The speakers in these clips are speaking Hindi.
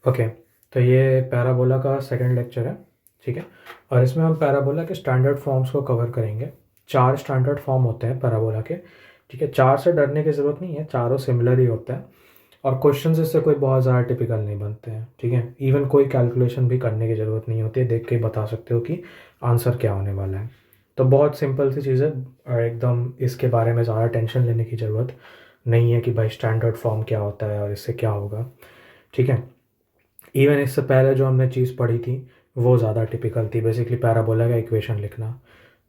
ओके, तो ये पैराबोला का सेकंड लेक्चर है, ठीक है। और इसमें हम पैराबोला के स्टैंडर्ड फॉर्म्स को कवर करेंगे। 4 स्टैंडर्ड फॉर्म होते हैं पैराबोला के, ठीक है। 4 से डरने की ज़रूरत नहीं है, चारों सिमिलर ही होते हैं। और क्वेश्चन इससे कोई बहुत ज़्यादा टिपिकल नहीं बनते हैं, ठीक है। इवन कोई कैलकुलेशन भी करने की ज़रूरत नहीं होती है, देख के ही बता सकते हो कि आंसर क्या होने वाला है। तो बहुत सिंपल सी चीज़ है और एकदम इसके बारे में ज़्यादा टेंशन लेने की ज़रूरत नहीं है कि भाई स्टैंडर्ड फॉर्म क्या होता है और इससे क्या होगा, ठीक है। इवन इससे पहले जो हमने चीज़ पढ़ी थी वो ज़्यादा टिपिकल थी, बेसिकली पैराबोला का इक्वेशन लिखना,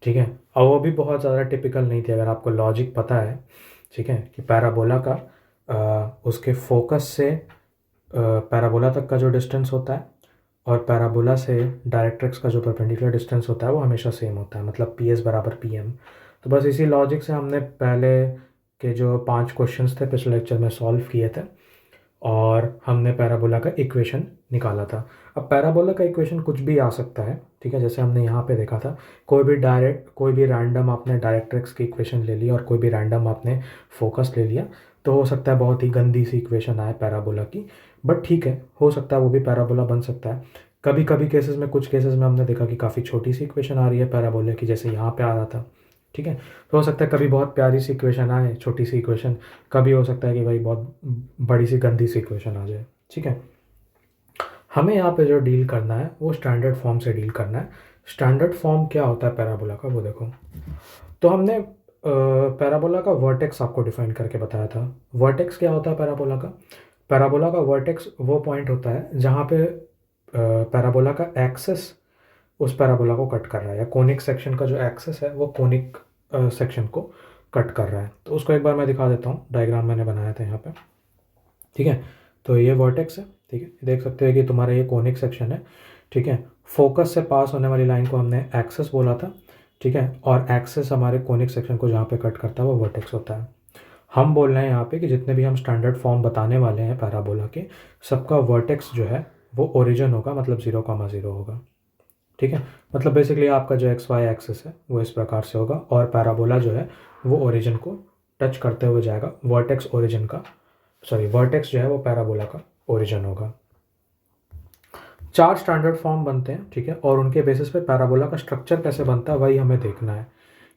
ठीक है। और वो भी बहुत ज़्यादा टिपिकल नहीं थी अगर आपको लॉजिक पता है, ठीक है, कि पैराबोला का उसके फोकस से पैराबोला तक का जो डिस्टेंस होता है और पैराबोला से डायरेक्ट्रिक्स का जो परपेंडिकुलर डिस्टेंस होता है वो हमेशा सेम होता है, मतलब पी एस बराबर पी एम। तो बस इसी लॉजिक से हमने पहले के जो 5 क्वेश्चंस थे पिछले लेक्चर में सॉल्व किए थे और हमने पैराबोला का इक्वेशन निकाला था। अब पैराबोला का इक्वेशन कुछ भी आ सकता है, ठीक है, जैसे हमने यहाँ पे देखा था। कोई भी रैंडम आपने डायरेक्ट्रिक्स की इक्वेशन ले ली और कोई भी रैंडम आपने फोकस ले लिया, तो हो सकता है बहुत ही गंदी सी इक्वेशन आए पैराबोला की, बट ठीक है, हो सकता है वो भी पैराबोला बन सकता है। कभी कभी केसेस में, कुछ केसेस में हमने देखा कि काफ़ी छोटी सी इक्वेशन आ रही है पैराबोला की, जैसे यहाँ पे आ रहा था, ठीक है। तो हो सकता है कभी बहुत प्यारी सी इक्वेशन आए, छोटी सी इक्वेशन, कभी हो सकता है कि भाई बहुत बड़ी सी गंदी सी इक्वेशन आ जाए, ठीक है। हमें यहाँ पे जो डील करना है वो स्टैंडर्ड फॉर्म से डील करना है। स्टैंडर्ड फॉर्म क्या होता है पैराबोला का वो देखो। तो हमने पैराबोला का वर्टेक्स आपको डिफाइन करके बताया था। वर्टेक्स क्या होता है पैराबोला का? पैराबोला का वर्टेक्स वो पॉइंट होता है जहाँ पे पैराबोला का एक्सेस उस पैराबोला को कट कर रहा है, या कोनिक सेक्शन का जो एक्सेस है वो कोनिक सेक्शन को कट कर रहा है। तो उसको एक बार मैं दिखा देता हूँ, डायग्राम मैंने बनाया था यहाँ पे, ठीक है। तो ये वर्टेक्स है, ठीक है, देख सकते हो कि तुम्हारा ये कोनिक सेक्शन है, ठीक है। फोकस से पास होने वाली लाइन को हमने एक्सेस बोला था, ठीक है, और एक्सेस हमारे कोनिक सेक्शन को जहाँ पे कट करता है वो वर्टेक्स होता है। हम बोल रहे हैं यहाँ पे कि जितने भी हम स्टैंडर्ड फॉर्म बताने वाले हैं पैराबोला के, सबका वर्टेक्स जो है वो ओरिजिन होगा, मतलब 0,0 होगा, ठीक है। मतलब बेसिकली आपका जो एक्स वाई एक्सिस है वो इस प्रकार से होगा और पैराबोला जो है वो ओरिजिन को टच करते हुए जाएगा। वर्टेक्स ओरिजिन का, सॉरी, वर्टेक्स जो है वो पैराबोला का ओरिजिन होगा। 4 स्टैंडर्ड फॉर्म बनते हैं, ठीक है, और उनके बेसिस पे पैराबोला का स्ट्रक्चर कैसे बनता है वही हमें देखना है,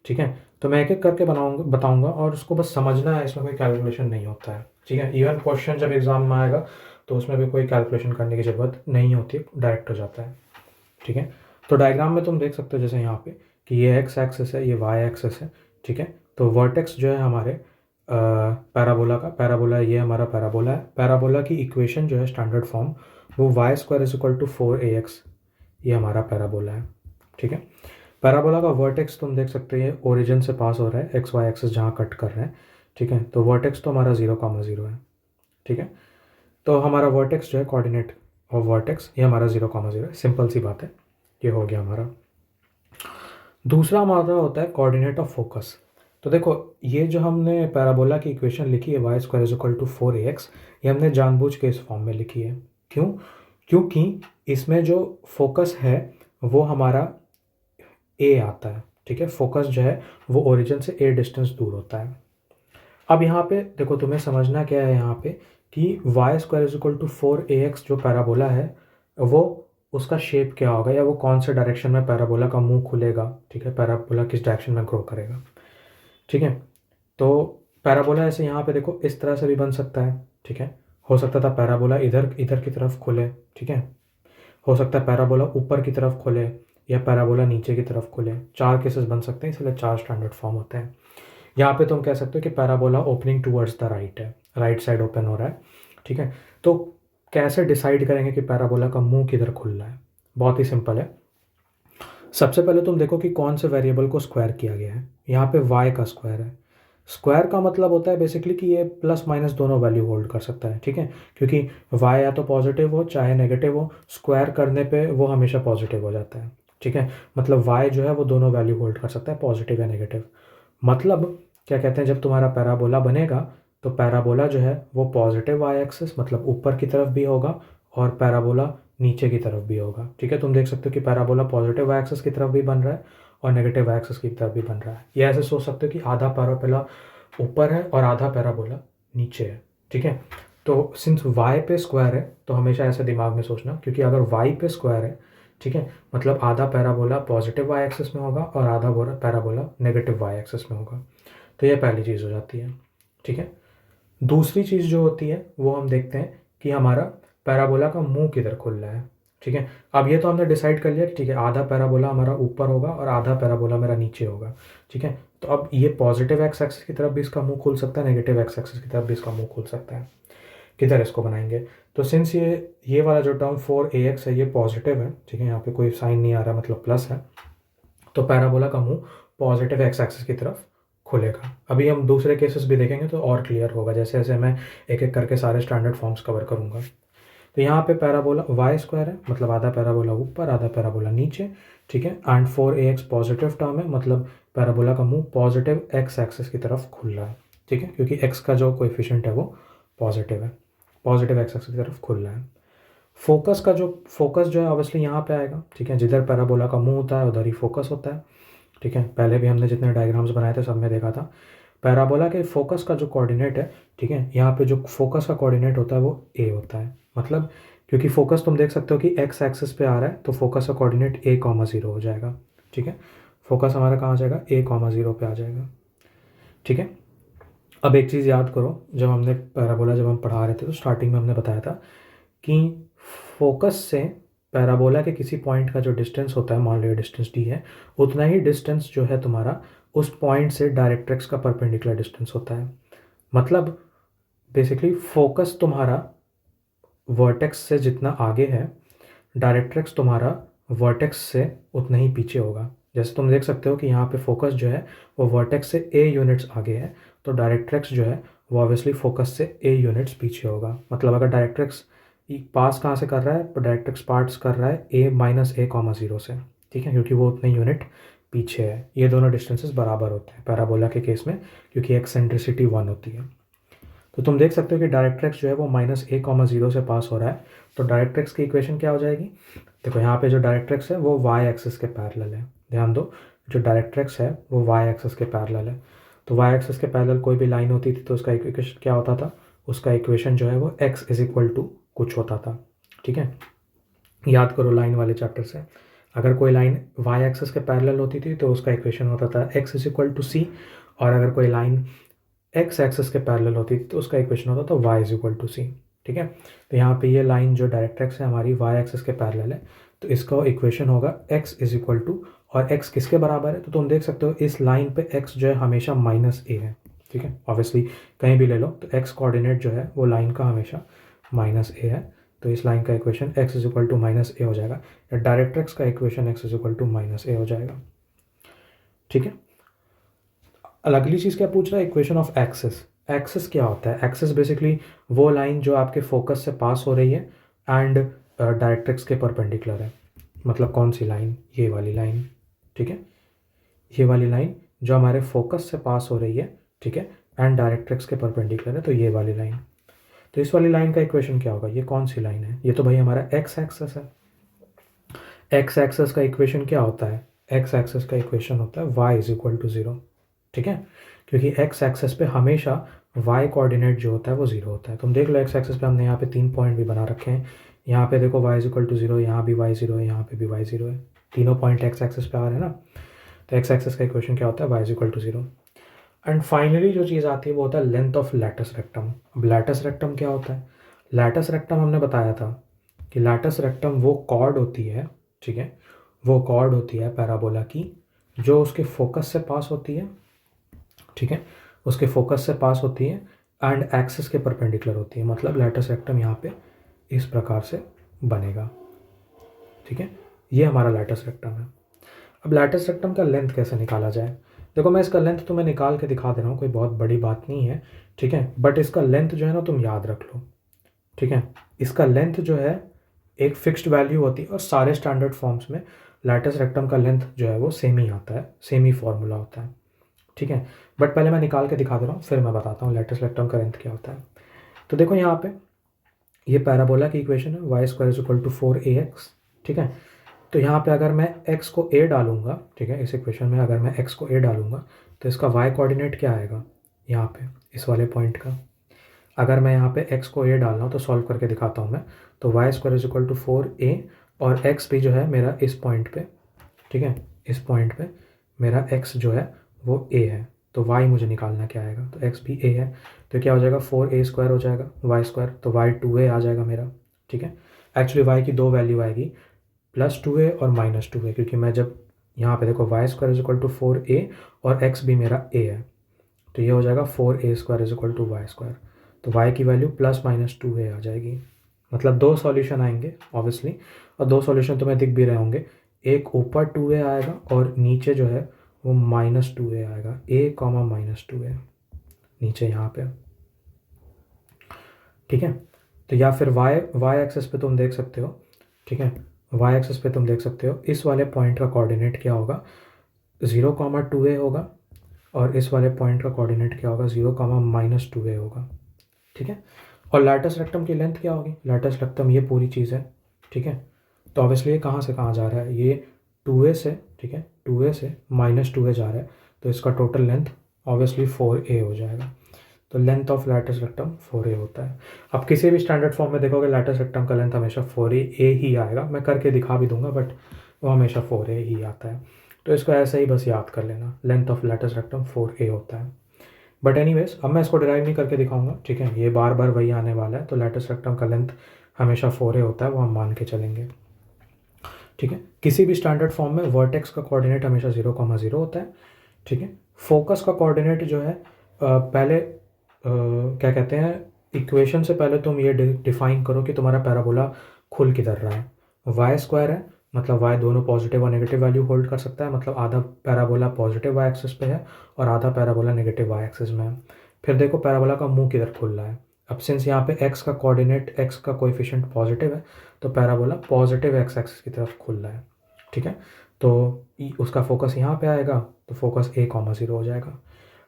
ठीक है। तो मैं एक एक करके बताऊंगा और उसको बस समझना है, इसमें कोई कैलकुलेशन नहीं होता है, ठीक है। इवन क्वेश्चन जब एग्जाम में आएगा तो उसमें भी कोई कैलकुलेशन करने की ज़रूरत नहीं होती, डायरेक्ट हो जाता है, ठीक है। तो डायग्राम में तुम देख सकते हो जैसे यहाँ पे कि ये एक्स एक्सिस है, ये वाई एक्सिस है, ठीक है। तो वर्टेक्स जो है हमारे पैराबोला का, पैराबोला ये हमारा पैराबोला है। पैराबोला की इक्वेशन जो है स्टैंडर्ड फॉर्म वो y square is equal to 4ax, ये हमारा पैराबोला है, ठीक है। पैराबोला का वर्टेक्स तुम देख सकते हो ये ओरिजिन से पास हो रहा है, एक्स वाई एक्सिस जहाँ कट कर रहे हैं, ठीक है। तो वर्टेक्स तो हमारा 0,0 है, ठीक है। तो हमारा वर्टेक्स जो है, कोऑर्डिनेट और वर्टेक्स ये हमारा 0,0 है, सिंपल सी बात है, ये हो गया हमारा। दूसरा हमारा होता है कोऑर्डिनेट ऑफ फोकस। तो देखो ये जो हमने पैराबोला की इक्वेशन लिखी है y square is equal to 4ax, ये हमने जानबूझ के इस फॉर्म में लिखी है। क्यों? क्योंकि इसमें जो फोकस है वो हमारा ए आता है, ठीक है। फोकस जो है वो ओरिजिन से ए डिस्टेंस दूर होता है। अब यहाँ पे देखो, तुम्हें समझना क्या है यहाँ पे कि y square is equal to 4ax जो पैराबोला है वो, उसका शेप क्या होगा, या वो कौन से डायरेक्शन में पैराबोला का मुंह खुलेगा, ठीक है, पैराबोला किस डायरेक्शन में ग्रो करेगा, ठीक है। तो पैराबोला ऐसे यहाँ पे देखो इस तरह से भी बन सकता है, ठीक है। हो सकता था पैराबोला इधर इधर की तरफ खुले, ठीक है। हो सकता है पैराबोला ऊपर की तरफ खुले या पैराबोला नीचे की तरफ खुले। 4 केसेस बन सकते हैं, इसलिए 4 स्टैंडर्ड फॉर्म होते हैं। यहाँ पे तुम कह सकते हो कि parabola opening towards the right है, राइट साइड ओपन हो रहा है, ठीक है। तो कैसे डिसाइड करेंगे कि पैराबोला का मुंह किधर खुल रहा है? बहुत ही सिंपल है। सबसे पहले तुम देखो कि कौन से वेरिएबल को स्क्वायर किया गया है। यहाँ पे y का स्क्वायर है। स्क्वायर का मतलब होता है बेसिकली कि ये प्लस माइनस दोनों वैल्यू होल्ड कर सकता है, ठीक है, क्योंकि y या तो पॉजिटिव हो चाहे नेगेटिव हो, स्क्वायर करने पे वो हमेशा पॉजिटिव हो जाता है, ठीक है। मतलब y जो है वो दोनों वैल्यू होल्ड कर सकता है, पॉजिटिव या नेगेटिव। मतलब क्या कहते हैं, जब तुम्हारा पैराबोला बनेगा तो पैराबोला जो है वो पॉजिटिव y एक्सिस मतलब ऊपर की तरफ भी होगा और पैराबोला नीचे की तरफ भी होगा, ठीक है। तुम देख सकते हो कि पैराबोला पॉजिटिव y एक्सिस की तरफ भी बन रहा है और नेगेटिव y एक्सिस की तरफ भी बन रहा है। ये ऐसे सोच सकते हो कि आधा पैराबोला ऊपर है और आधा पैराबोला नीचे है, ठीक है। तो सिंस y पे स्क्वायर है तो हमेशा ऐसे दिमाग में सोचना, क्योंकि अगर y पे स्क्वायर है, ठीक है, मतलब आधा पैराबोला पॉजिटिव y एक्सिस में होगा और आधा पैराबोला नेगेटिव y एक्सिस में होगा। तो ये पहली चीज़ हो जाती है, ठीक है। दूसरी चीज़ जो होती है वो हम देखते हैं कि हमारा पैराबोला का मुंह किधर खुल रहा है, ठीक है। अब ये तो हमने डिसाइड कर लिया कि ठीक है, आधा पैराबोला हमारा ऊपर होगा और आधा पैराबोला मेरा नीचे होगा, ठीक है। तो अब ये पॉजिटिव एक्स एक्सिस की तरफ भी इसका मुंह खुल सकता है, नेगेटिव एक्स एक्सिस की तरफ भी इसका मुंह खुल सकता है। किधर इसको बनाएंगे? तो सिंस ये वाला जो टर्म 4ax है ये पॉजिटिव है, ठीक है, यहाँ पे कोई साइन नहीं आ रहा, मतलब प्लस है, तो पैराबोला का मुंह पॉजिटिव एक्स एक्सिस की तरफ खुलेगा। अभी हम दूसरे केसेस भी देखेंगे तो और क्लियर होगा, जैसे जैसे मैं एक एक करके सारे स्टैंडर्ड फॉर्म्स कवर करूँगा। तो यहाँ पे पैराबोला वाई स्क्वायर है, मतलब आधा पैराबोला ऊपर आधा पैराबोला नीचे, ठीक है, एंड 4ax पॉजिटिव टर्म है, मतलब पैराबोला का मुंह पॉजिटिव एक्स एक्सिस की तरफ खुल रहा है, ठीक है, क्योंकि एक्स का जो कोएफिशिएंट है वो पॉजिटिव है, पॉजिटिव एक्स एक्सिस की तरफ खुल रहा है। फोकस जो है ऑब्वियसली यहाँ पे आएगा, ठीक है, जिधर पैराबोला का मुंह होता है उधर ही फोकस होता है, ठीक है। पहले भी हमने जितने डायग्राम्स बनाए थे सब में देखा था, पैराबोला के फोकस का जो कोऑर्डिनेट है, ठीक है, यहाँ पे जो फोकस का कोऑर्डिनेट होता है वो ए होता है, मतलब क्योंकि फोकस तुम देख सकते हो कि एक्स एक्सिस पे आ रहा है तो फोकस का कोऑर्डिनेट a,0 हो जाएगा, ठीक है। फोकस हमारा कहाँ आ जाएगा? a,0 पे आ जाएगा, ठीक है। अब एक चीज़ याद करो, जब हमने पैराबोला जब हम पढ़ा रहे थे तो स्टार्टिंग में हमने बताया था कि फोकस से पैराबोला के किसी पॉइंट का जो डिस्टेंस होता है, मान लो डिस्टेंस d है, उतना ही डिस्टेंस जो है तुम्हारा उस पॉइंट से डायरेक्ट्रिक्स का परपेंडिकुलर डिस्टेंस होता है। मतलब बेसिकली फोकस तुम्हारा वर्टेक्स से जितना आगे है, डायरेक्ट्रिक्स तुम्हारा वर्टेक्स से उतना ही पीछे होगा। जैसे तुम देख सकते हो कि यहाँ पे फोकस जो है वो वर्टेक्स से a यूनिट्स आगे है, तो डायरेक्ट्रिक्स जो है वो ऑब्वियसली फोकस से a यूनिट्स पीछे होगा। मतलब अगर डायरेक्ट्रिक्स पास कहाँ से कर रहा है, तो डायरेक्ट्रिक्स पार्ट्स कर रहा है a-a,0 से, ठीक है, क्योंकि वो उतने यूनिट पीछे है। ये दोनों डिस्टेंसेस बराबर होते हैं पैराबोला के केस में, क्योंकि एक्सेंट्रिसिटी 1 होती है। तो तुम देख सकते हो कि डायरेक्ट्रिक्स जो है वो -a,0 से पास हो रहा है, तो डायरेक्ट्रिक्स की इक्वेशन क्या हो जाएगी? देखो यहाँ पे जो डायरेक्ट्रिक्स है वो y एक्सिस के पैरेलल है, ध्यान दो, जो डायरेक्ट्रिक्स है वो y एक्सिस के पैरेलल है। तो y एक्सिस के पैरेलल कोई भी लाइन होती थी तो उसका इक्वेशन क्या होता था? उसका इक्वेशन जो है वो x = कुछ होता था, ठीक है। याद करो लाइन वाले चैप्टर से, अगर कोई लाइन y एक्सिस के पैरेलल होती थी तो उसका इक्वेशन होता था x = c, और अगर कोई लाइन x एक्सिस के पैरेलल होती थी तो उसका इक्वेशन होता था y = c, ठीक है। तो यहाँ पे ये लाइन जो डायरेक्ट्रिक्स है हमारी y एक्सिस के पैरेलल है, तो इसका इक्वेशन होगा x = और x किसके बराबर है? तो तुम देख सकते हो इस लाइन पे x जो है हमेशा -a है, ठीक है। ऑब्वियसली कहीं भी ले लो तो x कोऑर्डिनेट जो है वो लाइन का हमेशा -a है, तो इस लाइन का इक्वेशन x = -a हो जाएगा, या डायरेक्ट्रिक्स का इक्वेशन x = -a हो जाएगा, ठीक है। अगली चीज़ क्या पूछ रहा है? Equation of axis. एक्सिस क्या होता है? एक्सिस बेसिकली वो लाइन जो आपके फोकस से पास हो रही है एंड डायरेक्ट्रिक्स के परपेंडिकुलर है। मतलब कौन सी लाइन? ये वाली लाइन, ठीक है, ये वाली लाइन जो हमारे फोकस से पास हो रही है, ठीक है, एंड डायरेक्ट्रिक्स के परपेंडिकुलर है, तो ये वाली लाइन। तो इस वाली लाइन का इक्वेशन क्या होगा? ये कौन सी लाइन है? ये तो भाई हमारा एक्स एक्सिस है। एक्स एक्सिस का इक्वेशन क्या होता है? एक्स एक्सिस का इक्वेशन होता है y = 0, ठीक है, क्योंकि एक्स एक्सिस पे हमेशा y कोऑर्डिनेट जो होता है वो 0 होता है। तुम देख लो एक्स एक्सिस पे हमने यहाँ पे 3 पॉइंट भी बना रखे हैं, यहाँ पे देखो y = 0, यहाँ भी y 0 है, यहाँ पे भी y 0 है, तीनों पॉइंट एक्स एक्सिस पे आ रहे हैं ना। तो एक्स एक्सिस का इक्वेशन क्या होता है? y = 0। एंड फाइनली जो चीज़ आती है वो होता है लेंथ ऑफ लैटिस रेक्टम। अब लैटिस रेक्टम क्या होता है? लैटिस रेक्टम हमने बताया था कि लैटिस रेक्टम वो कॉर्ड होती है, ठीक है, वो कॉर्ड होती है पैराबोला की जो उसके फोकस से पास होती है, ठीक है, उसके फोकस से पास होती है एंड एक्सिस के परपेंडिकुलर होती है। मतलब लैटिस रेक्टम यहाँ पे इस प्रकार से बनेगा, ठीक है, ये हमारा लैटिस रेक्टम है। अब लैटिस रेक्टम का लेंथ कैसे निकाला जाए? देखो मैं इसका लेंथ तुम्हें निकाल के दिखा दे रहा हूँ, कोई बहुत बड़ी बात नहीं है, ठीक है, बट इसका लेंथ जो है ना तुम याद रख लो, ठीक है। इसका लेंथ जो है एक फिक्स्ड वैल्यू होती है और सारे स्टैंडर्ड फॉर्म्स में लैटिस रेक्टम का लेंथ जो है वो सेम ही आता है, सेम ही फॉर्मूला होता है, ठीक है। बट पहले मैं निकाल के दिखा दे रहा हूँ, फिर मैं बताता हूँ लैटिस रेक्टम का लेंथ क्या होता है। तो देखो यहाँ पे ये पैराबोला की इक्वेशन है y² = 4ax, ठीक है। तो यहाँ पे अगर मैं x को a डालूंगा, ठीक है, इस इक्वेशन में अगर मैं x को a डालूंगा तो इसका y कोऑर्डिनेट क्या आएगा? यहाँ पे इस वाले पॉइंट का अगर मैं यहाँ पे x को a डालना हो तो सॉल्व करके दिखाता हूँ मैं। तो y square is equal to 4a और x भी जो है मेरा इस पॉइंट पे, ठीक है, इस पॉइंट पे मेरा x जो है वो a है, तो y मुझे निकालना क्या आएगा, तो x भी a है, तो क्या हो जाएगा 4a स्क्वायर हो जाएगा y स्क्वायर, तो y 2a आ जाएगा मेरा, ठीक है। एक्चुअली y की दो वैल्यू आएगी, +2a और -2a, क्योंकि मैं जब यहाँ पे देखो y square is equal to 4a और x भी मेरा a है, तो ये हो जाएगा 4a square is equal to y square, तो y की वैल्यू +-2a आ जाएगी। मतलब दो सॉल्यूशन आएंगे ऑब्वियसली, और दो सॉल्यूशन तुम्हें दिख भी रहे होंगे, एक ऊपर 2a आएगा और नीचे जो है वो -2a आएगा, a, -2a नीचे यहाँ पे, ठीक है। तो या फिर y एक्सेस पे तुम देख सकते हो, ठीक है, y एक्सेस पे तुम देख सकते हो इस वाले पॉइंट का कोऑर्डिनेट क्या होगा, 0, 2a होगा, और इस वाले पॉइंट का कोऑर्डिनेट क्या होगा, 0, -2a होगा, ठीक है। और लैटिस रेक्टम की लेंथ क्या होगी, लैटिस रेक्टम ये पूरी चीज़ है, ठीक है। तो ऑब्वियसली ये कहाँ से कहाँ जा रहा है, ये 2a से, ठीक है, 2a से -2a जा रहा है, तो इसका टोटल लेंथ ऑब्वियसली 4a हो जाएगा। तो length of latus rectum 4a होता है। अब किसी भी स्टैंडर्ड फॉर्म में देखोगे लैटिस रेक्टम का लेंथ हमेशा 4a ही आएगा, मैं करके दिखा भी दूंगा, बट वो हमेशा 4a ही आता है। तो इसको ऐसे ही बस याद कर लेना, length of latus rectum 4a होता है। बट एनीवेज अब मैं इसको डिराइव नहीं करके दिखाऊंगा, ठीक है, ये बार बार वही आने वाला है। तो लैटिस रेक्टम का लेंथ हमेशा 4a होता है, वो हम मान के चलेंगे, ठीक है। किसी भी स्टैंडर्ड फॉर्म में वर्टेक्स का कोऑर्डिनेट हमेशा 0, 0 होता है, ठीक है। फोकस का कोऑर्डिनेट जो है पहले क्या कहते हैं, इक्वेशन से पहले तुम ये डिफाइन करो कि तुम्हारा पैराबोला खुल किधर रहा है। वाई स्क्वायर है, मतलब वाई दोनों पॉजिटिव और नेगेटिव वैल्यू होल्ड कर सकता है, मतलब आधा पैराबोला पॉजिटिव वाई एक्सिस पे है और आधा पैराबोला नेगेटिव वाई एक्सिस में है। फिर देखो पैराबोला का मुंह किधर खुल रहा है। अब सिंस यहाँ पे x का कोऑर्डिनेट, x का कोएफिशिएंट पॉजिटिव है, तो पैराबोला पॉजिटिव x एक्सिस की तरफ खुल रहा है, ठीक है। तो उसका फोकस यहाँ पे आएगा, तो फोकस a, 0 हो जाएगा।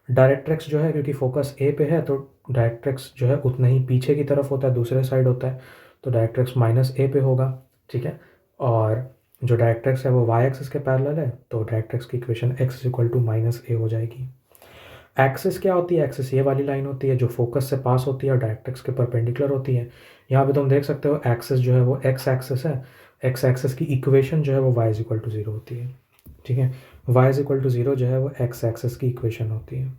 डायरेक्ट्रिक्स जो है, क्योंकि फोकस ए पे है, तो डायरेक्ट्रिक्स जो है उतना ही पीछे की तरफ होता है, दूसरे साइड होता है, तो डायरेक्ट्रिक्स -a पे होगा, ठीक है। और जो डायरेक्ट्रिक्स है वो वाई एक्सिस के पैरेलल है, तो डायरेक्ट्रिक्स की इक्वेशन x = -a हो जाएगी। एक्सिस क्या होती है, एक्सिस ये वाली लाइन होती है जो फोकस से पास होती है और डायरेक्ट्रिक्स के परपेंडिकुलर होती है। यहाँ पे तुम देख सकते हो एक्सिस जो है वो x एक्सिस है, x एक्सिस की इक्वेशन जो है वो y = 0 होती है, ठीक है। y = 0 जो है वो x एक्सिस की इक्वेशन होती है।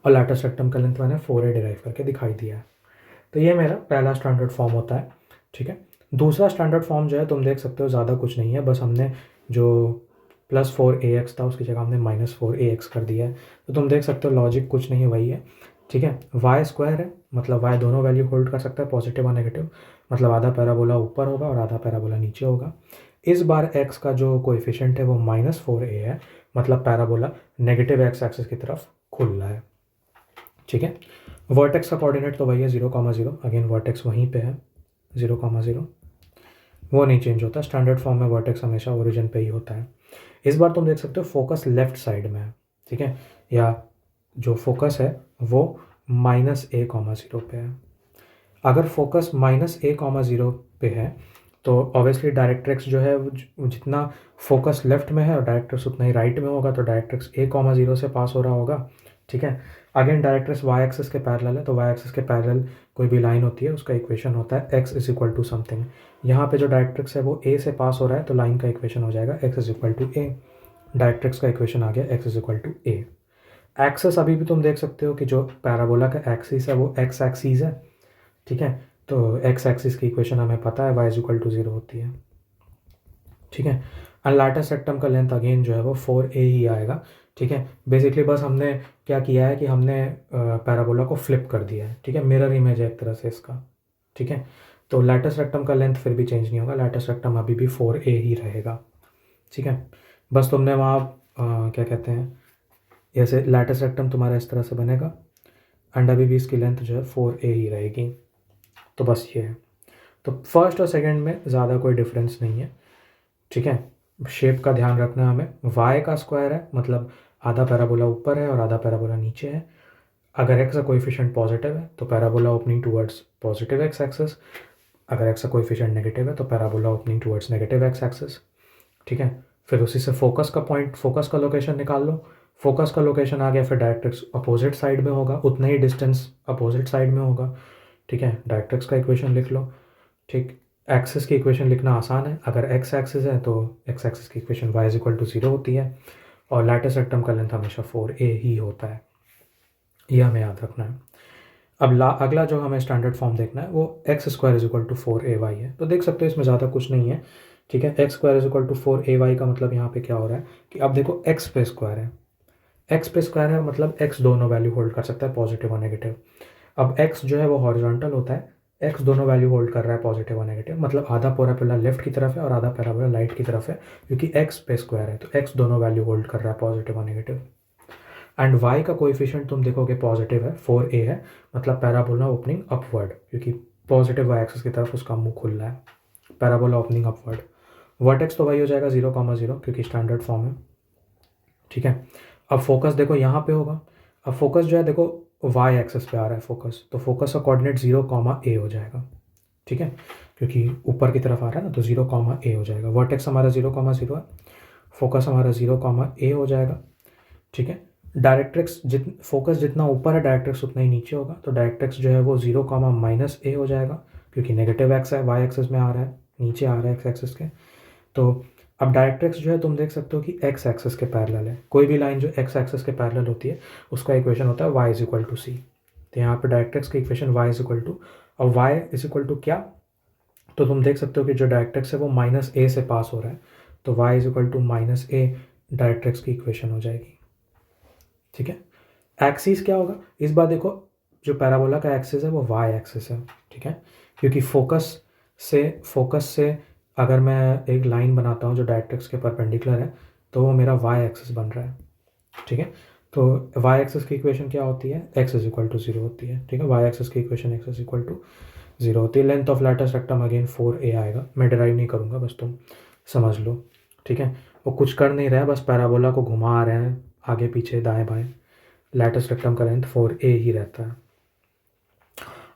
और लैटिस रेक्टम का लेंथ मैंने 4a डिराइव करके दिखाई दिया है। तो ये मेरा पहला स्टैंडर्ड फॉर्म होता है, ठीक है। दूसरा स्टैंडर्ड फॉर्म जो है तुम देख सकते हो ज़्यादा कुछ नहीं है, बस हमने जो +4ax था उसकी जगह हमने -4ax कर दिया है। तो तुम देख सकते हो लॉजिक कुछ नहीं वही है, ठीक है। वाई स्क्वायर है, मतलब वाई दोनों वैल्यू होल्ड कर सकता है, पॉजिटिव और नेगेटिव, मतलब आधा पैराबोला ऊपर होगा और आधा पैराबोला नीचे होगा। इस बार x का जो कोएफिशिएंट है वो -4a है, मतलब पैराबोला नेगेटिव x एक्सिस की तरफ खुल रहा है, ठीक है। वर्टेक्स का कोऑर्डिनेट तो वही है 0, 0, अगेन वर्टेक्स वहीं पे है 0, 0, वो नहीं चेंज होता। स्टैंडर्ड फॉर्म में वर्टेक्स हमेशा ओरिजिन पे ही होता है। इस बार तुम देख सकते हो फोकस लेफ्ट साइड में है, ठीक है, या जो फोकस है वो -a, 0 पे है। अगर फोकस -a, 0 पे है तो ऑब्वियसली डायरेक्ट्रिक्स जो है जितना फोकस लेफ्ट में है और डायरेक्ट्रिक्स उतना ही राइट में होगा, तो डायरेक्ट्रिक्स a, 0 से पास हो रहा होगा, ठीक है। अगेन डायरेक्ट्रिक्स वाई एक्सिस के पैरेलल है, तो वाई एक्सिस के पैरेलल कोई भी लाइन होती है उसका इक्वेशन होता है x = समथिंग। यहाँ पे जो डायरेक्ट्रिक्स है वो a से पास हो रहा है, तो लाइन का इक्वेशन हो जाएगा x = a। डायरेक्ट्रिक्स का इक्वेशन आ गया x = a। एक्सेस अभी भी तुम देख सकते हो कि जो पैराबोला का एक्सिस है वो x एक्सिस है, ठीक है। तो x एक्सिस की इक्वेशन हमें पता है y = 0 होती है, ठीक है। एंड लैटिस रेक्टम का लेंथ अगेन जो है वो 4a ही आएगा, ठीक है। बेसिकली बस हमने क्या किया है कि हमने पैराबोला को फ्लिप कर दिया है, ठीक है, मिरर इमेज है एक तरह से इसका, ठीक है। तो लैटिस रेक्टम का लेंथ फिर भी चेंज नहीं होगा, लैटिस रेक्टम अभी भी 4a ही रहेगा, ठीक है। बस तुमने वहाँ क्या कहते हैं, जैसे लैटिस रेक्टम तुम्हारा इस तरह से बनेगा एंड अभी भी इसकी लेंथ जो है 4a ही रहेगी। तो बस ये है। तो फर्स्ट और सेकंड में ज़्यादा कोई डिफरेंस नहीं है, ठीक है। शेप का ध्यान रखना हमें, y का स्क्वायर है, मतलब आधा पैराबोला ऊपर है और आधा पैराबोला नीचे है। अगर x का कोएफिशिएंट पॉजिटिव है तो parabola opening towards positive x axis, अगर x का कोएफिशिएंट नेगेटिव है तो parabola opening towards negative x axis, ठीक है। फिर उसी से फोकस का पॉइंट, फोकस का लोकेशन निकाल लो, फोकस का लोकेशन आ गया, फिर डायरेक्ट्रिक्स अपोजिट साइड में होगा, उतना ही डिस्टेंस अपोजिट साइड में होगा, ठीक है। डायरेक्ट्रिक्स का इक्वेशन लिख लो, ठीक। एक्सिस की इक्वेशन लिखना आसान है, अगर एक्स एक्सिस है तो एक्स एक्सिस की equation y is equal to 0 होती है, और लैटिस रेक्टम का लेंथ हमेशा 4a ही होता है, ये हमें याद रखना है। अब अगला जो हमें स्टैंडर्ड फॉर्म देखना है वो x square is equal to 4ay है। तो देख सकते हो इसमें ज़्यादा कुछ नहीं है, ठीक है। X square is equal to 4ay का मतलब यहाँ पे क्या हो रहा है कि अब देखो एक्स पे स्क्वायर है, एक्स पे स्क्वायर है मतलब एक्स दोनों वैल्यू होल्ड कर सकता है, पॉजिटिव और नेगेटिव। अब एक्स जो है वो हॉरिजॉन्टल होता है, एक्स दोनों वैल्यू होल्ड कर रहा है, पॉजिटिव और नेगेटिव, मतलब आधा पैराबोला लेफ्ट की तरफ है और आधा पैराबोला राइट की तरफ है, क्योंकि एक्स पे स्क्वायर है तो एक्स दोनों वैल्यू होल्ड कर रहा है, पॉजिटिव और नेगेटिव। एंड वाई का कोएफिशिएंट तुम देखोगे पॉजिटिव है, 4a है, मतलब पैराबोला ओपनिंग अपवर्ड, क्योंकि पॉजिटिव वाई एक्सिस की तरफ उसका मुंह खुल रहा है, पैराबोला ओपनिंग अपवर्ड। वर्टेक्स तो वही हो जाएगा 0,0, क्योंकि स्टैंडर्ड फॉर्म है, ठीक है। अब फोकस देखो यहाँ पे होगा, अब फोकस जो है देखो वाई एक्सिस पे आ रहा है फोकस, तो फोकस का कोऑर्डिनेट 0,a हो जाएगा, ठीक है, क्योंकि ऊपर की तरफ आ रहा है ना, तो 0,a हो जाएगा। वर्टेक्स हमारा 0,0 है, फोकस हमारा 0,a हो जाएगा, ठीक है। डायरेक्ट्रिक्स फोकस जितना ऊपर है डायरेक्ट्रिक्स उतना ही नीचे होगा, तो डायरेक्ट्रिक्स जो है वो 0,-a हो जाएगा, क्योंकि नेगेटिव एक्स है, वाई एक्सिस में आ रहा है, नीचे आ रहा है एक्स एक्सिस के। तो अब डायरेक्ट्रिक्स जो है तुम देख सकते हो कि एक्स एक्सिस के पैरेलल है, कोई भी लाइन जो एक्स एक्सिस के पैरेलल होती है उसका इक्वेशन होता है y is equal to C. तो यहाँ पे डायरेक्ट्रिक्स का equation y is equal to, अब y इज इक्वल टू क्या, तो तुम देख सकते हो कि जो डायरेक्ट्रिक्स है वो -a से पास हो रहा है, तो y is equal to -a directrix की इक्वेशन हो जाएगी, ठीक है। एक्सिस क्या होगा इस बार देखो, जो पैराबोला का एक्सिस है वो y एक्सिस है, ठीक है, क्योंकि फोकस से अगर मैं एक लाइन बनाता हूँ जो डायरेक्ट्रिक्स के परपेंडिकुलर है तो वो मेरा y एक्सिस बन रहा है, ठीक है। तो y एक्सिस की इक्वेशन क्या होती है, x इज इक्वल टू 0 होती है, ठीक है। y एक्सिस की equation x is equal to 0 होती है। Length of latus rectum again 4a आएगा, मैं डिराइव नहीं करूँगा, बस तुम समझ लो, ठीक है। वो कुछ कर नहीं रहा है, बस पैराबोला को घुमा रहे हैं आगे पीछे दाएं बाएं, लैटिस रेक्टम का लेंथ 4a ही रहता है।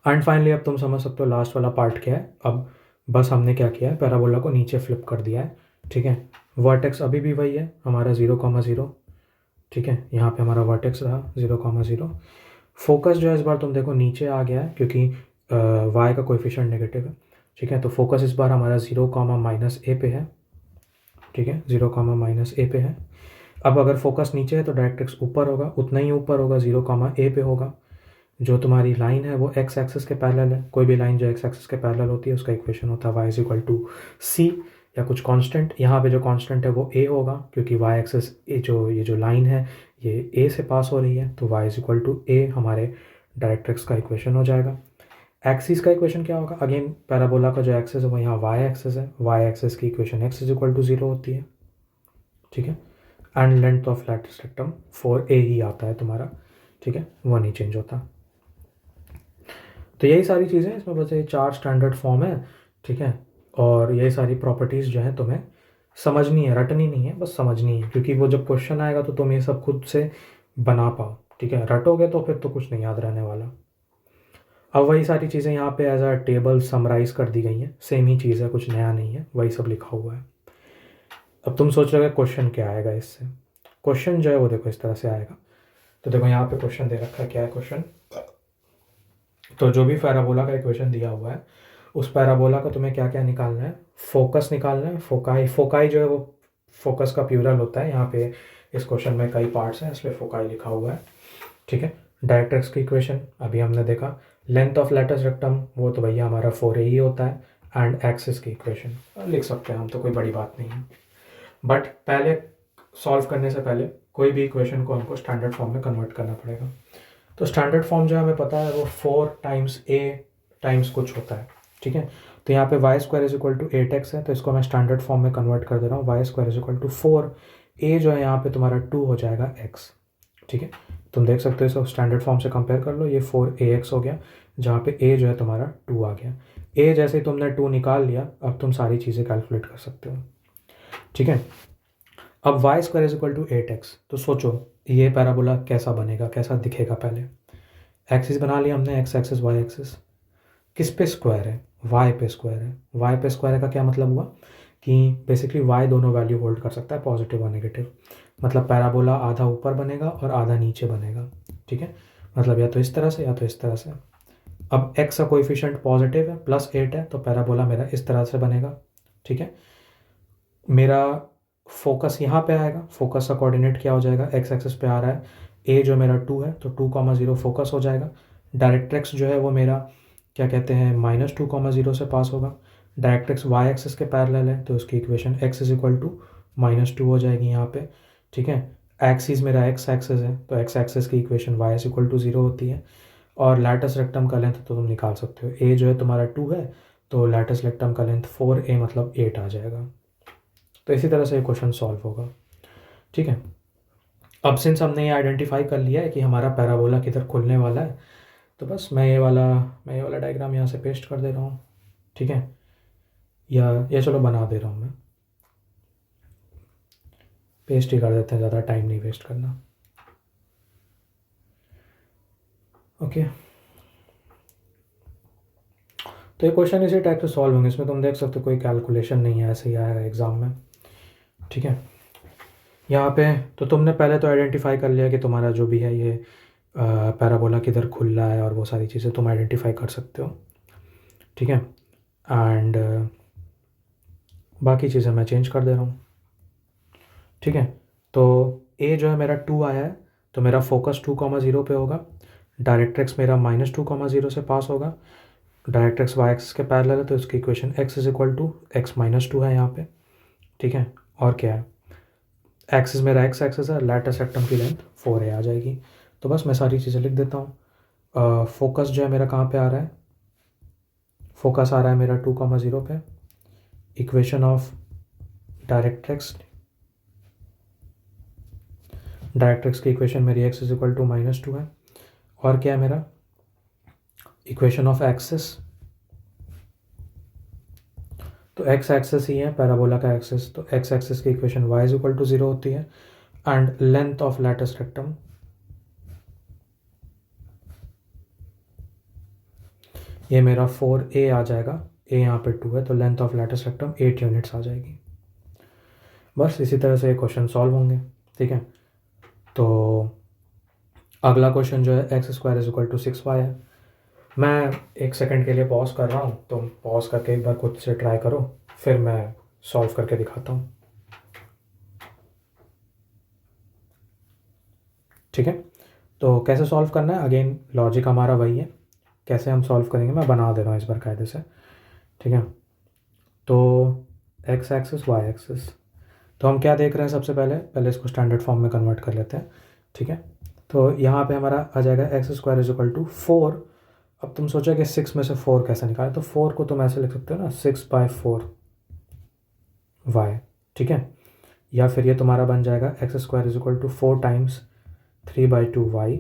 एंड फाइनली अब तुम समझ सकते हो लास्ट वाला पार्ट क्या है। अब बस हमने क्या किया है, पैराबोला को नीचे फ्लिप कर दिया है, ठीक है। वर्टेक्स अभी भी वही है हमारा 0,0, ठीक है, यहाँ पे हमारा वर्टेक्स रहा 0,0। फोकस जो है इस बार तुम देखो नीचे आ गया है, क्योंकि y का कोएफिशिएंट नेगेटिव है, ठीक है। तो फोकस इस बार हमारा 0,-a पे है, ठीक है, 0,-a पे है। अब अगर फोकस नीचे है तो डायरेक्ट्रिक्स ऊपर होगा, उतना ही ऊपर होगा, 0,a पे होगा। जो तुम्हारी लाइन है वो एक्स एक्सिस के पैरेलल है, कोई भी लाइन जो एक्स एक्सिस के पैरेलल होती है उसका इक्वेशन होता है y इज इक्वल टू सी, या कुछ कांस्टेंट। यहाँ पे जो कांस्टेंट है वो a होगा, क्योंकि y एक्सिस ये जो लाइन है ये a से पास हो रही है, तो y is equal to a हमारे डायरेक्ट्रिक्स का इक्वेशन हो जाएगा। एक्सिस का इक्वेशन क्या होगा, अगेन पैराबोला का जो एक्सिस है वो यहाँ y एक्सिस है, y एक्सिस की equation x is equal to 0 होती है, ठीक है। And length of latus rectum 4a ही आता है तुम्हारा, ठीक है, वो नहीं चेंज होता। तो यही सारी चीज़ें इसमें, बस ये 4 स्टैंडर्ड फॉर्म है, ठीक है। और यही सारी प्रॉपर्टीज़ जो है तुम्हें समझनी है, रटनी नहीं है, बस समझनी है, क्योंकि वो जब क्वेश्चन आएगा तो तुम ये सब खुद से बना पाओ, ठीक है। रटोगे तो फिर तो कुछ नहीं याद रहने वाला। अब वही सारी चीज़ें यहाँ पे एज अ टेबल समराइज़ कर दी गई हैं, सेम ही चीज़ है, कुछ नया नहीं है, वही सब लिखा हुआ है। अब तुम सोच रहे हो क्वेश्चन क्या आएगा इससे, क्वेश्चन जो है वो देखो इस तरह से आएगा। तो देखो यहाँ पे क्वेश्चन दे रखा है, क्या है क्वेश्चन, तो जो भी पैराबोला का इक्वेशन दिया हुआ है उस पैराबोला का तुम्हें क्या क्या निकालना है, फोकस निकालना है, फोकाई, फोकाई जो है वो फोकस का प्लूरल होता है, यहाँ पे इस क्वेश्चन में कई पार्ट्स हैं इसलिए फोकाई लिखा हुआ है, ठीक है। डायरेक्ट्रिक्स की इक्वेशन अभी हमने देखा, लेंथ ऑफ लैटिस रेक्टम वो तो भैया हमारा 4a ही होता है, एंड एक्सिस की इक्वेशन लिख सकते हैं हम, तो कोई बड़ी बात नहीं है। बट पहले सॉल्व करने से पहले कोई भी इक्वेशन को हमको स्टैंडर्ड फॉर्म में कन्वर्ट करना पड़ेगा। तो स्टैंडर्ड फॉर्म जो हमें पता है वो 4 टाइम्स a टाइम्स कुछ होता है, ठीक है। तो यहाँ पे y square is equal to 8x है, तो इसको मैं स्टैंडर्ड फॉर्म में कन्वर्ट कर दे रहा हूँ, y square is equal to 4, a जो है यहाँ पे तुम्हारा 2 हो जाएगा x, ठीक है। तुम देख सकते हो इसको स्टैंडर्ड फॉर्म से कंपेयर कर लो, ये 4ax हो गया, जहाँ पे a जो है तुम्हारा 2 आ गया। a जैसे ही तुमने 2 निकाल लिया, अब तुम सारी चीज़ें कैलकुलेट कर सकते हो, ठीक है। अब y square is equal to 8x, तो सोचो ये पैराबोला कैसा बनेगा, कैसा दिखेगा। पहले एक्सिस बना लिया हमने, एक्स एक्सिस वाई एक्सिस, किस पे स्क्वायर है, वाई पे स्क्वायर है। वाई पे स्क्वायर का क्या मतलब हुआ कि बेसिकली वाई दोनों वैल्यू होल्ड कर सकता है, पॉजिटिव और नेगेटिव। मतलब पैराबोला आधा ऊपर बनेगा और आधा नीचे बनेगा, ठीक है। मतलब या तो इस तरह से या तो इस तरह से। अब x का कोएफिशिएंट पॉजिटिव है, +8 है, तो पैराबोला मेरा इस तरह से बनेगा, ठीक है। मेरा फोकस यहाँ पे आएगा, फोकस का कोऑर्डिनेट क्या हो जाएगा, x एक्सिस पे आ रहा है, a जो मेरा 2 है तो 2,0 फोकस हो जाएगा। डायरेक्ट्रिक्स जो है वो मेरा क्या कहते हैं -2,0 से पास होगा। डायरेक्ट्रिक्स y एक्सिस के पैरेलल है तो उसकी equation x is equal to -2 हो जाएगी यहाँ पे, ठीक है। एक्सिस मेरा x एक्सिस है तो x एक्सिस की equation y is equal to 0 होती है। और लैटिस रेक्टम का लेंथ तो तुम निकाल सकते हो, a जो है तुम्हारा 2 है तो लैटिस रेक्टम का लेंथ 4a मतलब 8 आ जाएगा। तो इसी तरह से ये क्वेश्चन सॉल्व होगा, ठीक है। अब सिंस हमने ये आइडेंटिफाई कर लिया है कि हमारा पैराबोला किधर खुलने वाला है, तो बस मैं ये वाला डायग्राम यहाँ से पेस्ट कर दे रहा हूँ, ठीक है। या चलो बना दे रहा हूँ, मैं पेस्ट ही कर देते हैं, ज़्यादा टाइम नहीं वेस्ट करना। ओके, तो ये क्वेश्चन इसी टाइप से सॉल्व होंगे। इसमें तुम देख सकते हो कोई कैलकुलेशन नहीं है, ऐसे ही आएगा एग्ज़ाम में, ठीक है। यहाँ पे तो तुमने पहले तो आइडेंटिफाई कर लिया कि तुम्हारा जो भी है ये पैराबोला किधर खुल रहा है और वो सारी चीज़ें तुम आइडेंटिफाई कर सकते हो, ठीक है। एंड बाकी चीज़ें मैं चेंज कर दे रहा हूँ, ठीक है। तो ए जो है मेरा 2 आया है तो मेरा फोकस 2,0 पे होगा। डायरेक्ट्रिक्स मेरा -2,0 से पास होगा। डायरेक्ट्रिक्स y एक्सिस के पैरेलल है तो इसकी equation x is equal to x-2 है यहाँ पे, ठीक है। और क्या है, एक्सिस मेरा x एक्सिस है, लैटिस रेक्टम की लेंथ 4a आ जाएगी। तो बस मैं सारी चीज़ें लिख देता हूँ। फोकस जो है मेरा कहाँ पे आ रहा है, फोकस आ रहा है मेरा 2,0 पे। इक्वेशन ऑफ डायरेक्ट्रिक्स डायरेक्ट्रिक्स की इक्वेशन मेरी x इज इक्वल टू -2 है। और क्या है मेरा इक्वेशन ऑफ एक्सिस, तो x एक्सिस ही है पैराबोला का एक्सिस, तो x एक्सिस की equation y is equal to 0 होती है। And length of latus rectum, ये मेरा 4a आ जाएगा, a यहाँ पे 2 है तो length of latus rectum 8 units आ जाएगी। बस इसी तरह से ये क्वेश्चन सॉल्व होंगे, ठीक है। तो अगला क्वेश्चन जो है x² is equal to 6y है। मैं 1 सेकंड के लिए पॉज कर रहा हूँ, तुम पॉज करके एक बार खुद से ट्राई करो, फिर मैं सॉल्व करके दिखाता हूँ, ठीक है। तो कैसे सॉल्व करना है, अगेन लॉजिक हमारा वही है, कैसे हम सॉल्व करेंगे मैं बना दे रहा हूँ इस बार कायदे से, ठीक है। तो x एक्सिस y एक्सिस, तो हम क्या देख रहे हैं, सबसे पहले इसको स्टैंडर्ड फॉर्म में कन्वर्ट कर लेते हैं, ठीक है। तो यहाँ पे हमारा आ जाएगा x² इज इक्वल टू 4। अब तुम सोचो कि 6 में से 4 कैसे निकालें, तो 4 को तुम ऐसे लिख सकते हो ना, 6/4 y, ठीक है। या फिर ये तुम्हारा बन जाएगा x² is equal to 4 times 3/2 y,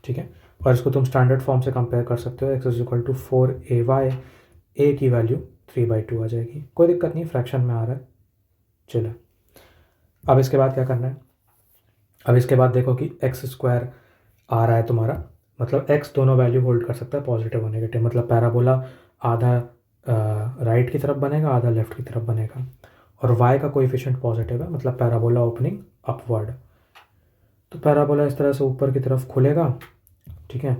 ठीक है। और इसको तुम स्टैंडर्ड फॉर्म से कंपेयर कर सकते हो, x is equal to 4ay, a की वैल्यू 3/2 आ जाएगी, कोई दिक्कत नहीं, फ्रैक्शन में आ रहा है, चलो। अब इसके बाद क्या करना है, अब इसके बाद देखो कि x² आ रहा है तुम्हारा, मतलब x दोनों वैल्यू होल्ड कर सकता है, पॉजिटिव और नेगेटिव, मतलब पैराबोला आधा राइट की तरफ बनेगा, आधा लेफ्ट की तरफ बनेगा। और y का कोएफिशिएंट पॉजिटिव है, मतलब पैराबोला ओपनिंग अपवर्ड। तो पैराबोला इस तरह से ऊपर की तरफ खुलेगा, ठीक है।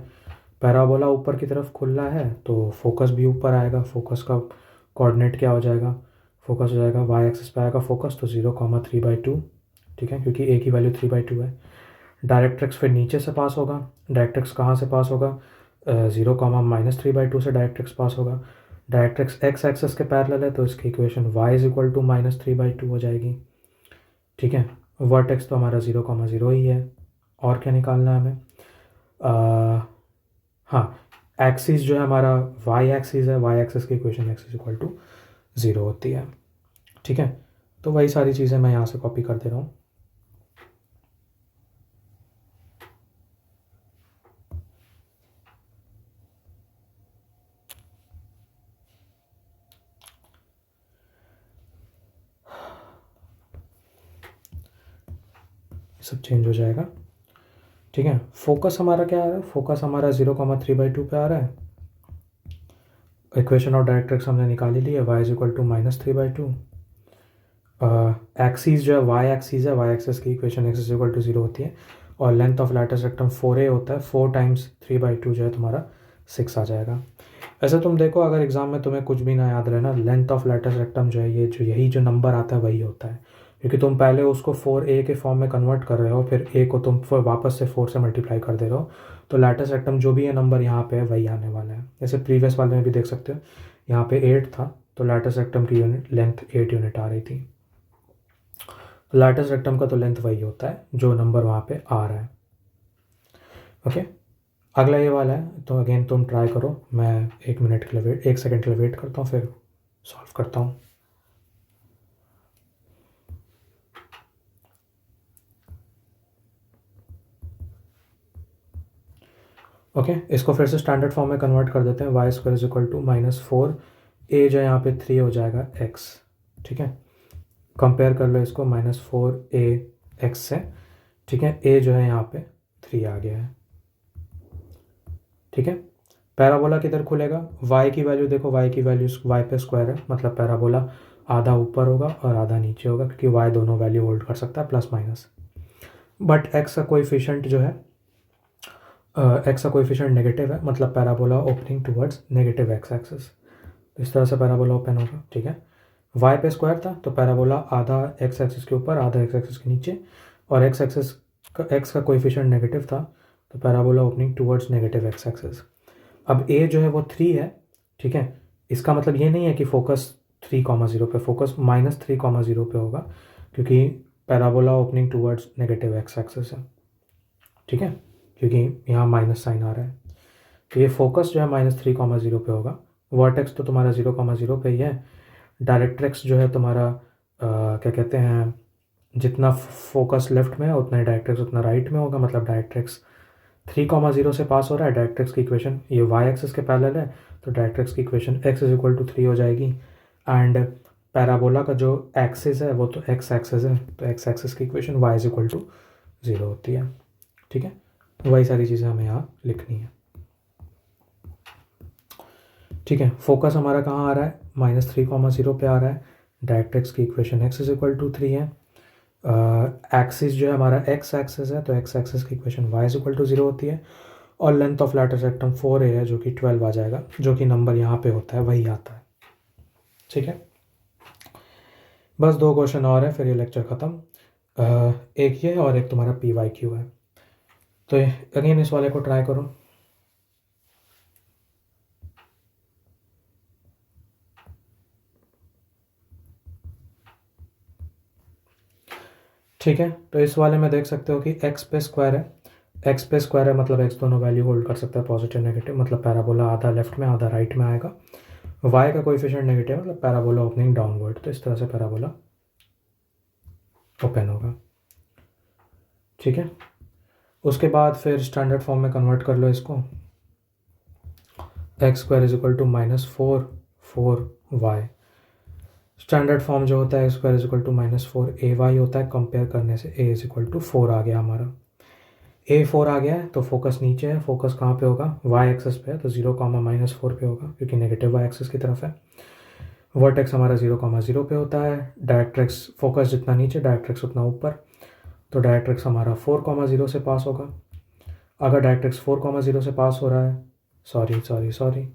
पैराबोला ऊपर की तरफ खुल रहा है तो फोकस भी ऊपर आएगा, फोकस का कोऑर्डिनेट क्या हो जाएगा, फोकस हो जाएगा y एक्सिस पे आएगा फोकस, तो 0,3/2, ठीक है, क्योंकि a की वैल्यू 3/2 है। डायरेक्ट्रिक्स फिर नीचे से पास होगा, डायरेक्ट्रिक्स कहाँ से पास होगा, 0,-3/2 से डायरेक्ट्रिक्स पास होगा। डायरेक्ट्रिक्स x एक्सिस के पैरेलल है तो इसकी equation y is equal to -3/2 हो जाएगी, ठीक है। वर्टेक्स तो हमारा 0,0 ही है, और क्या निकालना है हमें, हाँ, एक्सिस जो है हमारा y एक्सिस है, y एक्सिस की equation x is equal to 0 होती है, ठीक है। तो वही सारी चीज़ें मैं यहाँ से कॉपी कर दे रहा हूँ। सब चेंज हो जाएगा, ठीक है। फोकस हमारा क्या आ रहा है, फोकस हमारा 0,3/2 पे आ रहा है। इक्वेशन ऑफ डायरेक्ट्रिक्स हमने निकाली ली है, y is equal to -3/2। Axis जो है वाई एक्सीज है, वाई एक्सिस की equation x is equal to 0 होती है, और length of latus rectum 4a होता है, 4 टाइम्स 3/2 जो है तुम्हारा 6 आ जाएगा। ऐसे तुम देखो अगर एग्जाम में तुम्हें कुछ भी ना याद रहे ना, लेंथ ऑफ लैटिस रेक्टम जो है ये जो यही जो नंबर आता है वही होता है, क्योंकि तुम पहले उसको 4a के फॉर्म में कन्वर्ट कर रहे हो, फिर a को तुम फिर वापस से 4 से मल्टीप्लाई कर दे रहे हो, तो लैटिस रेक्टम जो भी है नंबर यहाँ पे है वही आने वाला है। जैसे प्रीवियस वाले में भी देख सकते हो, यहाँ पे 8 था तो लैटिस रेक्टम की यूनिट लेंथ 8 यूनिट आ रही थी। लैटिस रेक्टम का तो लेंथ वही होता है जो नंबर वहाँ पे आ रहा है। ओके, अगला ये वाला है, तो अगेन तुम ट्राई करो, मैं 1 मिनट के लिए वेट 1 सेकेंड के लिए वेट करता हूँ, फिर सॉल्व करता हूँ। ओके, इसको फिर से स्टैंडर्ड फॉर्म में कन्वर्ट कर देते हैं, y square is equal to -4 a जो है यहाँ पे 3 हो जाएगा एक्स। ठीक है, कंपेयर कर लो इसको -4a x से। ठीक है, a जो है यहाँ पे 3 आ गया है। ठीक है, पैराबोला किधर खुलेगा, y की वैल्यू देखो, y की वैल्यू y पे स्क्वायर है, मतलब पैराबोला आधा ऊपर होगा और आधा नीचे होगा, क्योंकि y दोनों वैल्यू होल्ड कर सकता है प्लस माइनस। बट x का कोएफिशिएंट जो है x का कोएफिशिएंट नेगेटिव है, मतलब parabola opening towards negative x axis, इस तरह से पैराबोला ओपन होगा। ठीक है, y पे स्क्वायर था तो पैराबोला आधा x एक्सिस के ऊपर आधा x एक्सिस के नीचे, और x का कोएफिशिएंट नेगेटिव था तो parabola opening towards negative x axis. अब a जो है वो 3 है। ठीक है, इसका मतलब ये नहीं है कि फोकस 3,0 पे, फोकस -3,0 पे होगा, क्योंकि parabola opening towards negative x axis है। ठीक है, क्योंकि यहाँ माइनस साइन आ रहा है, तो ये फोकस जो है -3,0 पे होगा। वर्टेक्स तो तुम्हारा 0,0 पे ही है। डायरेक्ट्रिक्स जो है तुम्हारा क्या कहते हैं, जितना फोकस लेफ्ट में है उतना ही डायरेक्ट्रिक्स उतना राइट में होगा, मतलब डायरेक्ट्रिक्स 3,0 से पास हो रहा है। डायरेक्ट्रिक्स की इक्वेशन ये वाई एक्सिस के पैरेलल है, तो डायरेक्ट्रिक्स की equation x is equal to 3 हो जाएगी। एंड पैराबोला का जो एक्सिस है वो तो x एक्सिस है, तो x एक्सिस की equation y is equal to 0 होती है। ठीक है, वही सारी चीज़ें हमें यहाँ लिखनी है। ठीक है, फोकस हमारा कहाँ आ रहा है, -3,0 पे आ रहा है। डायरेक्ट्रिक्स की equation x is equal to 3 है। एक्सिस जो है हमारा x एक्सिस है, तो x एक्सिस की equation y is equal to 0 होती है, और length of latus rectum 4a है जो कि 12 आ जाएगा, जो कि नंबर यहाँ पे होता है वही आता है। ठीक है, बस 2 क्वेश्चन और है फिर ये लेक्चर ख़त्म। एक ये और एक तुम्हारा PYQ है, तो अगेन इस वाले को ट्राई करो। ठीक है, तो इस वाले में देख सकते हो कि x पे स्क्वायर है, x पे स्क्वायर है मतलब x दोनों वैल्यू होल्ड कर सकता है, पॉजिटिव नेगेटिव, मतलब पैराबोला आधा लेफ्ट में आधा राइट में आएगा। y का कोएफिशिएंट नेगेटिव मतलब पैराबोला ओपनिंग डाउनवर्ड, तो इस तरह से पैराबोला ओपन होगा। ठीक है, उसके बाद फिर स्टैंडर्ड फॉर्म में कन्वर्ट कर लो इसको, x square is equal to -4 standard form जो होता है x square is equal to -4 होता है। कंपेयर करने से a इज इक्वल टू 4 आ गया हमारा, a 4 आ गया है, तो फोकस नीचे है, फोकस कहाँ पे होगा, y एक्सिस पे है, तो 0, -4 पे होगा, क्योंकि नेगेटिव y एक्सिस की तरफ है। वर्टेक्स हमारा 0,0 पे होता है। डायरेक्ट्रिक्स फोकस जितना नीचे डायरेक्ट्रिक्स उतना ऊपर, तो डायरेक्ट्रिक्स हमारा 4,0 से पास होगा। अगर डायरेक्ट्रिक्स 4,0 से पास हो रहा है, सॉरी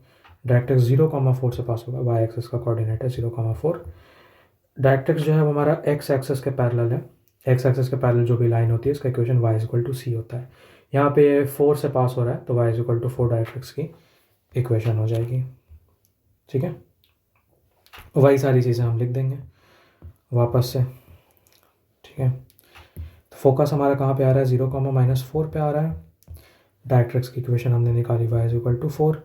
डायरेक्ट्रिक्स 0,4 से पास होगा, वाई एक्सिस का कोऑर्डिनेट है 0,4। डायरेक्ट्रिक्स जो है वो हमारा एक्स एक्सिस के पैरेलल है, एक्स एक्सिस के पैरेलल जो भी लाइन होती है इसका equation y is equal to c होता है। यहाँ पे 4 से पास हो रहा है तो y is equal to 4 directrix की इक्वेशन हो जाएगी। ठीक है, वही सारी चीज़ें हम लिख देंगे वापस से। ठीक है, तो फोकस हमारा कहाँ पे आ रहा है, 0,-4 पे आ रहा है। डायरेक्ट्रिक्स की इक्वेशन हमने निकाली y is equal to 4।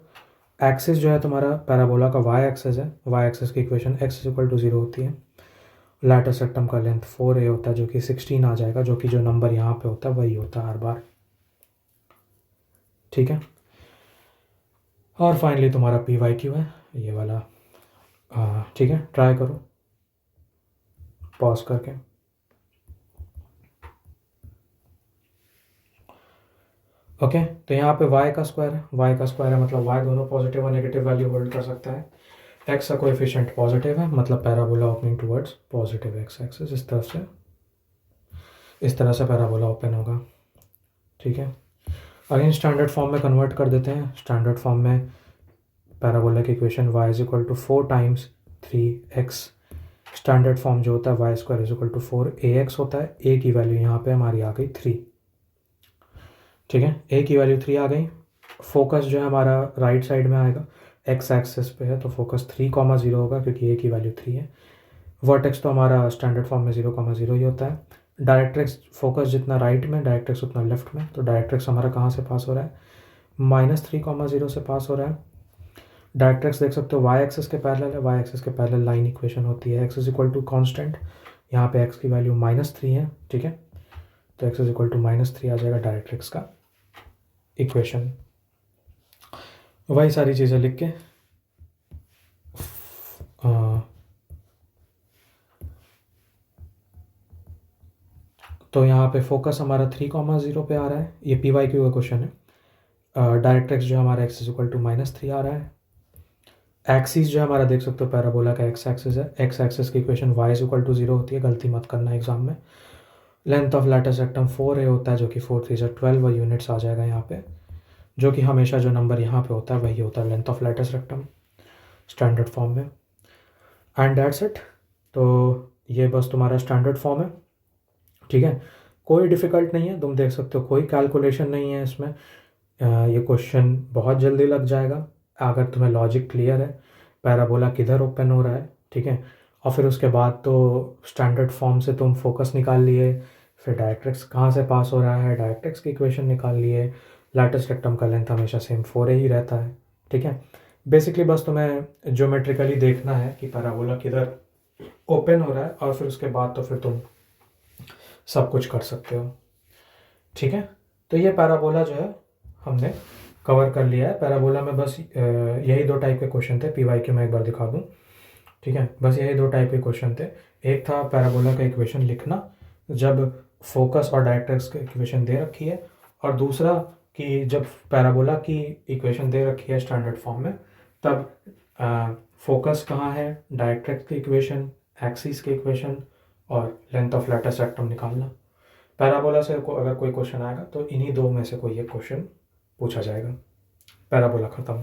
Axis जो है तुम्हारा पैराबोला का y एक्सिस है, y एक्सिस की equation x is equal to 0 होती है। लैटिस रेक्टम का लेंथ 4a होता है, जो कि 16 आ जाएगा, जो कि जो नंबर यहाँ पे होता है वही होता है हर बार। ठीक है, और फाइनली तुम्हारा PYQ है ये वाला। ठीक है, ट्राई करो पॉज करके। तो यहाँ पे y का स्क्वायर है, y का स्क्वायर है मतलब y दोनों पॉजिटिव और नेगेटिव वैल्यू होल्ड कर सकता है। एक्स का कोएफिशिएंट पॉजिटिव है, मतलब parabola opening towards positive x axis. इस तरह से पैराबोला ओपन होगा, ठीक है। अगेन स्टैंडर्ड फॉर्म में कन्वर्ट कर देते हैं। स्टैंडर्ड फॉर्म में पैराबोला की equation y is equal to 4 times 3x। Standard form जो होता है y square is equal to 4ax होता है। a की वैल्यू यहाँ पे हमारी आ गई 3, ठीक है। a की वैल्यू 3 आ गई। फोकस जो है हमारा राइट साइड में आएगा, x एक्सिस पे है, तो फोकस 3,0 होगा क्योंकि a की वैल्यू 3 है। वर्टेक्स तो हमारा स्टैंडर्ड फॉर्म में 0,0 ही होता है। डायरेक्ट्रिक्स फोकस जितना राइट में, डायरेक्ट्रिक्स उतना लेफ्ट में, तो डायरेक्ट्रिक्स हमारा कहाँ से पास हो रहा है, -3,0 से पास हो रहा है। डायरेक्ट्रिक्स देख सकते हो वाई एक्सिस के पैरेलल है। वाई एक्सिस के पैरेलल लाइन इक्वेशन होती है x is equal to constant, यहाँ पे x की वैल्यू -3 है, ठीक है। तो x इज इक्वल टू -3 आ जाएगा डायरेक्ट्रिक्स का इक्वेशन। वही सारी चीज़ें लिख के तो यहाँ पे फोकस हमारा 3,0 पे आ रहा है। ये PYQ का क्वेश्चन है। डायरेक्ट्रिक्स जो हमारा x इज इक्वल टू -3 आ रहा है। एक्सिस जो हमारा देख सकते हो पैराबोला का x एक्सिस है। x एक्सिस की equation y is equal to 0 होती है, गलती मत करना एग्जाम में। Length of latus rectum 4a होता है, जो कि 4 3 12 यूनिट्स आ जाएगा यहाँ पे, जो कि हमेशा जो नंबर यहाँ पे होता है वही होता है length of latus rectum standard form में। And that's it. तो ये बस तुम्हारा स्टैंडर्ड फॉर्म है, ठीक है। कोई डिफ़िकल्ट नहीं है, तुम देख सकते हो, कोई कैलकुलेशन नहीं है इसमें। ये क्वेश्चन बहुत जल्दी लग जाएगा अगर तुम्हें लॉजिक क्लियर है, पैराबोला किधर ओपन हो रहा है, ठीक है। और फिर उसके बाद तो स्टैंडर्ड फॉर्म से तुम फोकस निकाल लिए, फिर डायरेक्ट्रिक्स कहाँ से पास हो रहा है, डायरेक्ट्रिक्स की इक्वेशन निकाल लिए। लैटिस रेक्टम का लेंथ हमेशा सेम 4a ही रहता है, ठीक है। बेसिकली बस तुम्हें ज्योमेट्रिकली देखना है कि पैराबोला किधर ओपन हो रहा है, और फिर उसके बाद तो फिर तुम सब कुछ कर सकते हो, ठीक है। तो ये पैराबोला जो है हमने कवर कर लिया है। पैराबोला में बस यही दो टाइप के क्वेश्चन थे। PYQ में एक बार दिखा दूँ, ठीक है। बस यही दो टाइप के क्वेश्चन थे। एक था पैराबोला का इक्वेशन लिखना जब फोकस और डायरेक्ट्रिक्स की इक्वेशन दे रखी है, और दूसरा कि जब पैराबोला की इक्वेशन दे रखी है स्टैंडर्ड फॉर्म में, तब फोकस कहाँ है, डायरेक्ट्रिक्स की इक्वेशन, एक्सिस की इक्वेशन और लेंथ ऑफ लैटिस रेक्टम निकालना। पैराबोला से अगर कोई क्वेश्चन आएगा तो इन्हीं दो में से कोई एक क्वेश्चन पूछा जाएगा। पैराबोला ख़त्म।